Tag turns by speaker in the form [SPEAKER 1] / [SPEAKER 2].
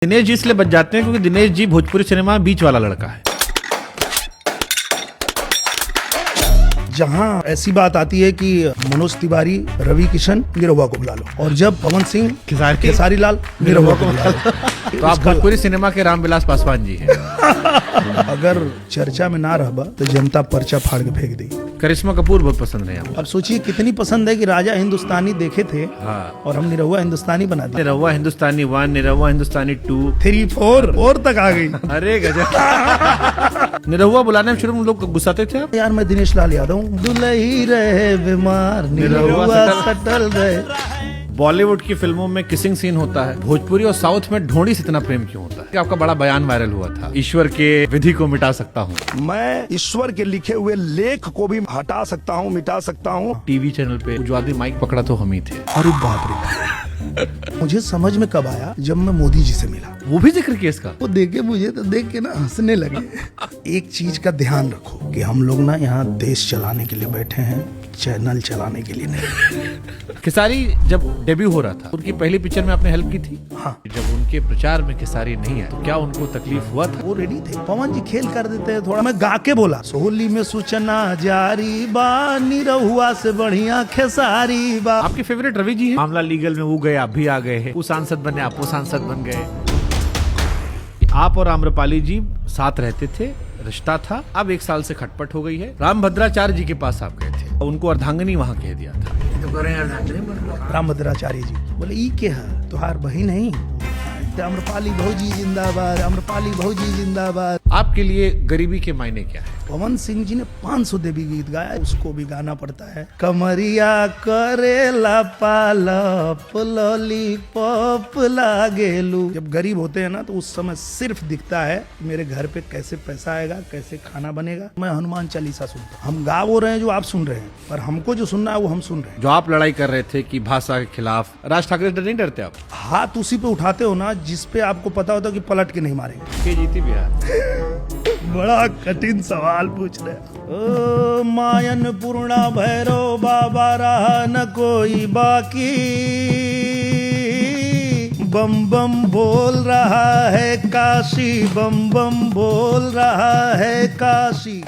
[SPEAKER 1] दिनेश जी इसलिए बच जाते हैं क्योंकि दिनेश जी भोजपुरी सिनेमा में बीच वाला लड़का है।
[SPEAKER 2] जहां ऐसी बात आती है कि मनोज तिवारी, रवि किशन, निरहुआ को बुला लो, और जब पवन सिंह, खेसारी लाल, निरहुआ को बुला लो,
[SPEAKER 1] तो आप भोजपुरी सिनेमा के रामविलास पासवान जी हैं।
[SPEAKER 2] अगर चर्चा में ना रहबा तो जनता पर्चा फाड़ के फेंक दी।
[SPEAKER 1] करिश्मा कपूर बहुत पसंद है आपको।
[SPEAKER 2] अब सोचिए कितनी पसंद है कि राजा हिंदुस्तानी देखे थे और हम निरहुआ हिंदुस्तानी बना दिए।
[SPEAKER 1] निरहुआ हिंदुस्तानी 1, निरहुआ हिंदुस्तानी 2,
[SPEAKER 2] 3, 4 तक आ गई।
[SPEAKER 1] अरे गजब। निरहुआ बुलाने में शुरू में लोग गुस्साते थे।
[SPEAKER 2] यार मैं दिनेश लाल यादव हूँ। दुलही रहे बीमार, निरहुआ सटल रहे।
[SPEAKER 1] बॉलीवुड की फिल्मों में किसिंग सीन होता है, भोजपुरी और साउथ में ढोंडी से इतना प्रेम क्यों होता है? कि आपका बड़ा बयान वायरल हुआ था, ईश्वर के विधि को मिटा सकता हूँ।
[SPEAKER 3] मैं ईश्वर के लिखे हुए लेख को भी हटा सकता हूँ, मिटा सकता हूँ।
[SPEAKER 1] टीवी चैनल पे जो आदमी माइक पकड़ा तो हम ही थे।
[SPEAKER 2] अरे बाप रे। मुझे समझ में कब आया, जब मैं मोदी जी से मिला।
[SPEAKER 1] वो भी जिक्र किया इसका।
[SPEAKER 2] वो देखे मुझे तो देख के ना हंसने लगे। एक चीज का ध्यान रखो कि हम लोग ना यहाँ देश चलाने के लिए बैठे हैं, चैनल चलाने के लिए नहीं।
[SPEAKER 1] खेसारी जब डेब्यू हो रहा था, उनकी पहली पिक्चर में आपने हेल्प की थी।
[SPEAKER 2] हाँ।
[SPEAKER 1] जब उनके प्रचार में खेसारी नहीं आए तो क्या उनको तकलीफ हुआ था?
[SPEAKER 2] वो रेडी थे। पवन जी खेल कर देते हैं थोड़ा। मैं गा के बोला, सोहली में सूचना जारी बा, निरहुआ से बढ़िया खेसारी बा।
[SPEAKER 1] आपके फेवरेट रवि जी हैं। मामला लीगल में वो गए, आप भी आ गए हैं। वो सांसद बने, आप वो सांसद बन गए। आप और आम्रपाली जी साथ रहते थे, रिश्ता था। अब 1 साल से खटपट हो गई है। रामभद्राचार्य जी के पास आप गए थे, उनको अर्धांगिनी वहां कह दिया था।
[SPEAKER 2] रामभद्राचार्य जी बोले ई के है तुहार बहन नहीं। आम्रपाली भौजी जिंदाबाद, आम्रपाली भौजी जिंदाबाद।
[SPEAKER 1] आपके लिए गरीबी के मायने क्या है?
[SPEAKER 2] पवन सिंह जी ने 500 देवी गीत गाया, उसको भी गाना पड़ता है। कमरिया करेला पालप लॉलीपॉप लागेलू। जब गरीब होते हैं ना तो उस समय सिर्फ दिखता है मेरे घर पे कैसे पैसा आएगा, कैसे खाना बनेगा। मैं हनुमान चालीसा सुनता हूँ। हम गा वो रहे हैं जो आप सुन रहे हैं, पर हमको जो सुनना है वो हम सुन रहे हैं।
[SPEAKER 1] जो आप लड़ाई कर रहे थे कि भाषा के खिलाफ, राज ठाकरे से नहीं डरते आप?
[SPEAKER 2] हाथ उसी पे उठाते हो ना जिस पे आपको पता होता कि पलट के नहीं मारेंगे।
[SPEAKER 1] के जीती बिहार।
[SPEAKER 2] बड़ा कठिन सवाल पूछ रहे। ओ मायन पूर्णा भैरव बाबा रहा न कोई बाकी, बम बम बोल रहा है काशी, बम बम बोल रहा है काशी।